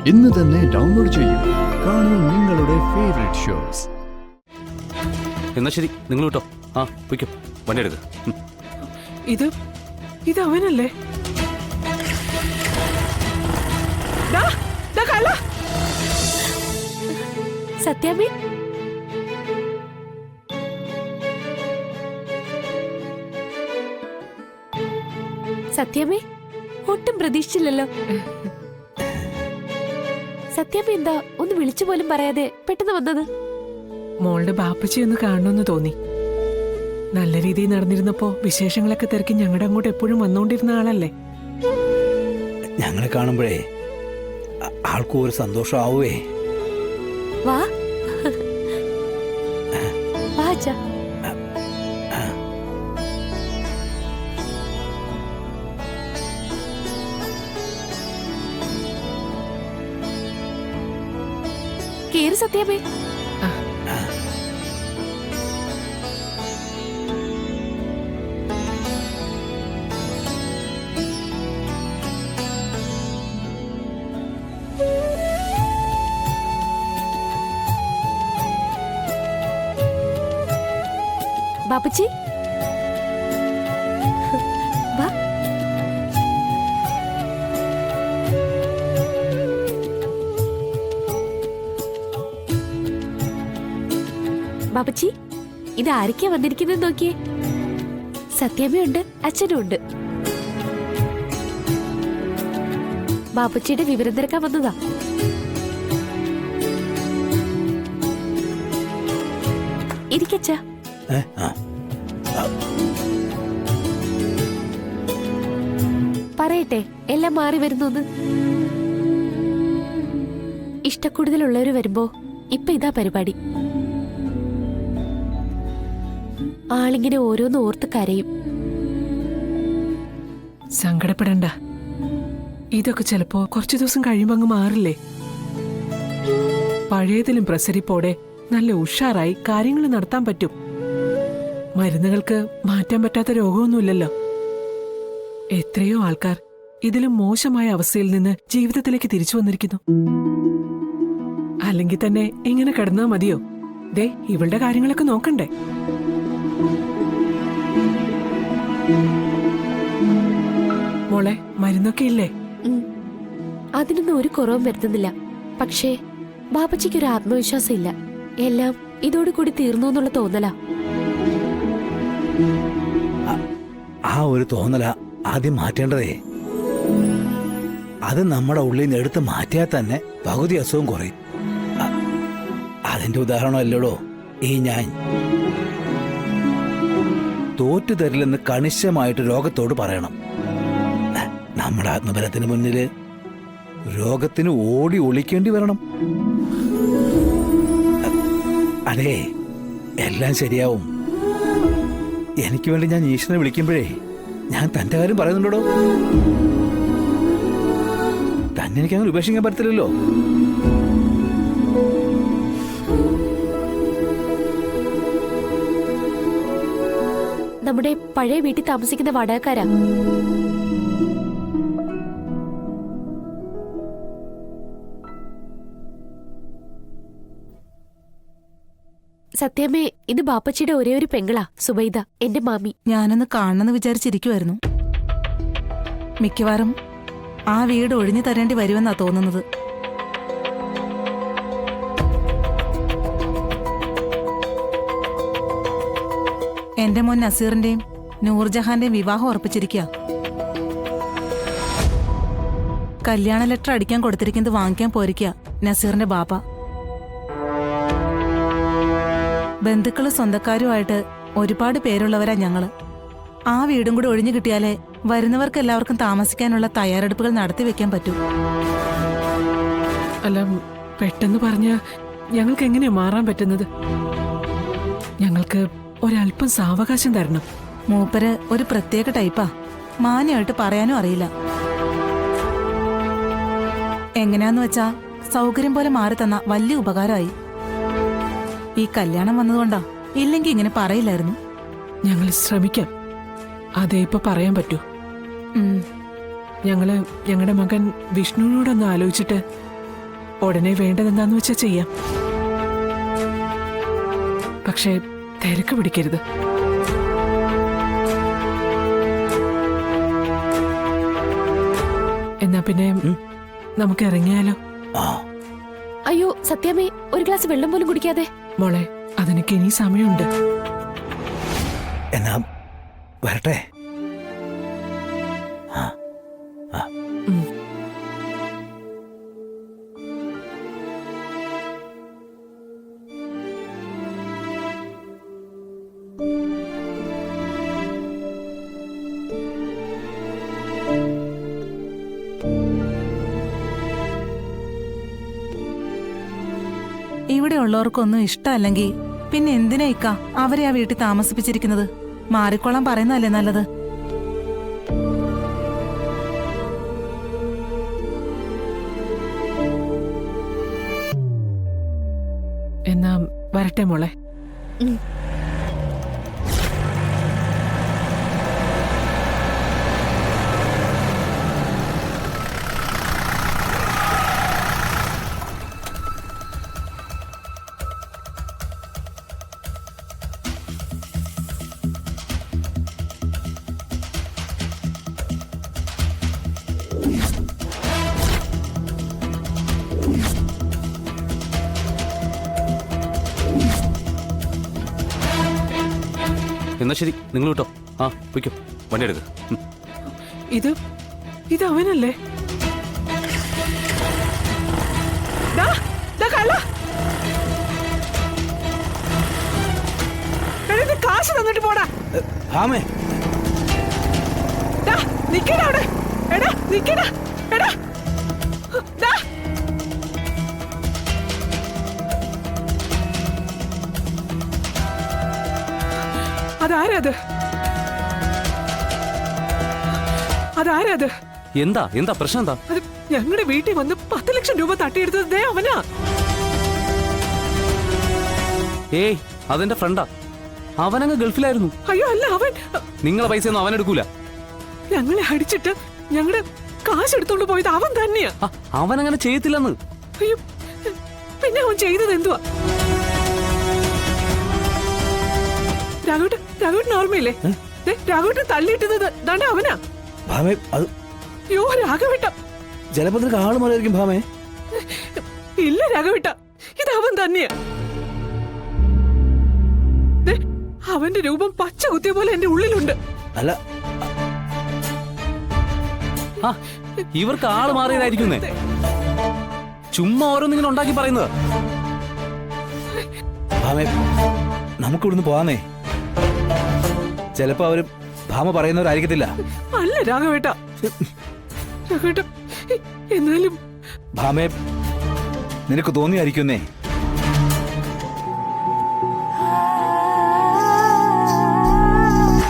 ഇന്ന് തന്നെ ഡൗൺലോഡ് ചെയ്യൂ. കാണൂ നിങ്ങളുടെ ഫേവറേറ്റ് ഷോസ്. എന്നാ ശരി, നിങ്ങൾ കേട്ടോ. ആ വയ്ക്കും, വണ്ടി എടുക്ക. ഇത് അവനല്ലേ? സത്യാമ്മേ, സത്യാമ്മേ, ഒട്ടും പ്രതീക്ഷിച്ചില്ലല്ലോ. സത്യാമ്മ എന്താ ഒന്ന് വിളിച്ചു പോലും പറയാതെ പെട്ടെന്ന് വന്നത്? മോളുടെ ബാപ്പച്ചി ഒന്ന് കാണണമെന്ന് തോന്നി. നല്ല രീതിയിൽ നടന്നിരുന്നപ്പോ വിശേഷങ്ങളൊക്കെ തിരക്കി ഞങ്ങളുടെ അങ്ങോട്ട് എപ്പോഴും വന്നുകൊണ്ടിരുന്ന ആളല്ലേ. ഞങ്ങളെ കാണുമ്പോഴേ ആൾക്കും ഒരു സന്തോഷം ആവുവേ. വാ വാ അച്ഛാ. കേറ് സത്യാമ്മേ. ബാപ്പച്ചി വാ. ബാപ്പച്ചി, ഇത് ആരൊക്കെയാ വന്നിരിക്കുന്നത് നോക്കിയേ. സത്യാമ്മയുണ്ട്, അച്ഛനും ഉണ്ട്. ബാപ്പച്ചിയുടെ വിവരം തിരക്കാൻ വന്നതാ. ഇരിക്കച്ചാ. പറയട്ടെ, എല്ലാം മാറി വരുന്നു. ഇഷ്ടക്കൂടുതലുള്ളവര് വരുമ്പോ ഇപ്പൊ ഇതാ പരിപാടി. ആളിങ്ങനെ ഓരോന്ന് ഓർത്ത് കരയും. സങ്കടപ്പെടണ്ട, ഇതൊക്കെ ചിലപ്പോ കുറച്ചു ദിവസം കഴിയുമ്പോ അങ്ങ് മാറില്ലേ. പഴയതിലും പ്രസരിപ്പോടെ നല്ല ഉഷാറായി കാര്യങ്ങൾ നടത്താൻ പറ്റും. മരുന്നുകൾക്ക് മാറ്റാൻ പറ്റാത്ത രോഗമൊന്നുമില്ലല്ലോ. എത്രയോ ആൾക്കാർ ഇതിലും മോശമായ അവസ്ഥയിൽ നിന്ന് ജീവിതത്തിലേക്ക് തിരിച്ചു വന്നിരിക്കുന്നു. അല്ലെങ്കിൽ തന്നെ ഇങ്ങനെ കിടന്നാ മതിയോ? ദേ, ഇവളുടെ കാര്യങ്ങളൊക്കെ നോക്കണ്ടേ. മോളെ, മരുന്നൊക്കെ ഇല്ലേ? അതിനൊന്നും ഒരു കുറവും വരുത്തുന്നില്ല. പക്ഷേ ബാപ്പച്ചിക്കൊരു ആത്മവിശ്വാസം ഇല്ല. എല്ലാം ഇതോടുകൂടി തീർന്നു എന്നുള്ള തോന്നലാ. ആ ഒരു തോന്നല ആദ്യം മാറ്റേണ്ടതേ. അത് നമ്മുടെ ഉള്ളിൽ നിന്ന് എടുത്ത് മാറ്റിയാൽ തന്നെ പകുതി അസുഖം കുറയും. അതിന്റെ ഉദാഹരണമല്ലടോ ഈ ഞാൻ. തോറ്റു തരില്ലെന്ന് കണിശമായിട്ട് രോഗത്തോട് പറയണം. നമ്മുടെ ആത്മബലത്തിന് മുന്നില് രോഗത്തിന് ഓടി ഒളിക്കേണ്ടി വരണം. അതെ, എല്ലാം ശരിയാവും. എനിക്ക് വേണ്ടി ഞാൻ ഈശ്വരനെ വിളിക്കുമ്പോഴേ ഞാൻ തന്റെ കാര്യം പറയുന്നുണ്ടോ? തന്നെ എനിക്ക് അങ്ങനെ ഉപേക്ഷിക്കാൻ പറ്റത്തില്ലല്ലോ. നമ്മുടെ പഴയ വീട്ടിൽ താമസിക്കുന്ന വാടകക്കാരാ. സത്യാമ്മേ, ഇത് ബാപ്പച്ചിയുടെ ഒരേ ഒരു പെങ്ങളാ, സുബൈദ, എന്റെ മാമി. ഞാനൊന്ന് കാണണമെന്ന് വിചാരിച്ചിരിക്കുമായിരുന്നു. മിക്കവാറും ആ വീട് ഒഴിഞ്ഞു തരേണ്ടി വരുമെന്നാ തോന്നുന്നത്. എന്റെ മോൻ നസീറിന്റെയും നൂർജഹാന്റെയും വിവാഹം ഉറപ്പിച്ചിരിക്കുക. കല്യാണ ലെറ്റർ അടിക്കാൻ കൊടുത്തിരിക്കുന്നത് വാങ്ങിക്കാൻ പോയിരിക്കുക നസീറിന്റെ ബാപ്പ. ബന്ധുക്കളും സ്വന്തക്കാരുമായിട്ട് ഒരുപാട് പേരുള്ളവരാ ഞങ്ങള്. ആ വീടും കൂടി ഒഴിഞ്ഞു കിട്ടിയാലേ വരുന്നവർക്ക് എല്ലാവർക്കും താമസിക്കാനുള്ള തയ്യാറെടുപ്പുകൾ നടത്തി വെക്കാൻ പറ്റൂ. അല്ല, പെട്ടെന്ന് പറഞ്ഞ ഞങ്ങൾക്ക് എങ്ങനെയാ മാറാൻ പറ്റുന്നത്? ഞങ്ങൾക്ക് ഒരല്പം സാവകാശം തരണം. മൂപ്പര് ഒരു പ്രത്യേക ടൈപ്പാ. മാന്യമായിട്ട് പറയാനും അറിയില്ല. എങ്ങനെയാന്ന് വെച്ചാ സൗകര്യം പോലെ മാറി തന്ന വലിയ ഉപകാരമായി. ഈ കല്യാണം വന്നതുകൊണ്ടാ, ഇല്ലെങ്കി ഇങ്ങനെ പറയില്ലായിരുന്നു. ഞങ്ങൾ ശ്രമിക്കാം. അതേ ഇപ്പൊ പറയാൻ പറ്റൂ. ഞങ്ങളുടെ മകൻ വിഷ്ണുവിനോടൊന്ന് ആലോചിച്ചിട്ട് ഉടനെ വേണ്ടതെന്താന്ന് വെച്ചാ ചെയ്യാം. പക്ഷേ തിരക്ക് പിടിക്കരുത്. എന്നാ പിന്നെ നമുക്ക് ഇറങ്ങിയാലോ? ആ അയ്യോ സത്യാമ്മേ, ഒരു ഗ്ലാസ് വെള്ളം പോലും കുടിക്കാതെ. മോളെ, അതിനൊക്കെ ഇനി സമയമുണ്ട്. എന്നാ വരട്ടെ. ഉം. ഇവിടെ ഉള്ളവർക്കൊന്നും ഇഷ്ടമല്ലെങ്കിൽ പിന്നെ എന്തിനാ ഇക്ക അവരെ ആ വീട്ടിൽ താമസിപ്പിച്ചിരിക്കുന്നത്? മാറിക്കൊള്ളാൻ പറയുന്നതല്ലേ നല്ലത്. എന്നാ വരട്ടെ മോളെ. ഉം. എന്നാ ശരി, നിങ്ങൾ വിട്ടോ. ആ പൊയ്ക്കോ, വണ്ടി എടുക്ക്. ഇത് അവനല്ലേ? ദാ, ദാ കള്ള. എടാ, നീ കാശ് തന്നിട്ട് പോടാ. ഭാമേ, ദാ, നിക്കടാ അവിടെ. എടാ നിക്കടാ. എടാ ദാ. അതാരത്? അതാരത്? എന്താ എന്താ പ്രശ്നം? എന്താ? അത് ഞങ്ങളുടെ വീട്ടിൽ വന്ന് 10 ലക്ഷം രൂപ തട്ടിയെടുത്തത് ദേ അവനാ. ഏയ്, അതെന്റെ ഫ്രണ്ടാ. അവനങ്ങ് ഗൾഫിലായിരുന്നു. അയ്യോ അല്ല, അവൻ നിങ്ങളെ പൈസ ഒന്നും അവൻ എടുക്കൂല. ഞങ്ങളെ അടിച്ചിട്ട് ഞങ്ങളുടെ കാശ് എടുത്തോണ്ട് പോയത് അവൻ തന്നെയാ. അവനങ്ങനെ ചെയ്യത്തില്ലെന്ന്. അയ്യോ, പിന്നെ അവൻ ചെയ്തത് എന്തുവാ? രാഘവട്ടൻ ഓർമ്മയില്ലേ? രാഘവട്ടൻ തള്ളിയിട്ടത് ദാണ്ട അവനാ. ഭാമേ, അത് യോ രാഘവട്ട. ചിലപ്പോ നിനക്ക് ആള് മാറിയായിരിക്കും ഭാമേ. ഇല്ല രാഘവട്ട, ഇത് അവൻ തന്നെയാ. ദേ, അവന്റെ രൂപം പച്ച കുത്തിയ പോലെ എന്റെ ഉള്ളിലുണ്ട്. അല്ല, ആ, ഇവർക്ക് ആള് മാറിയതായിരിക്കുന്നേ. ചുമ്മാ ഓരോന്നിങ്ങനെ ഉണ്ടാക്കി പറയുന്നത്. ഭാമേ, നമുക്ക് ഇവിടുന്ന് പോവാന്നേ. ചിലപ്പോ അവര് ഭാമ പറയുന്നവരായിരിക്കത്തില്ല. അല്ല രാഘവേട്ട. രാഘവേട്ട, എന്നാലും ഭാമേ, നിനക്ക് തോന്നിയായിരിക്കുന്നേ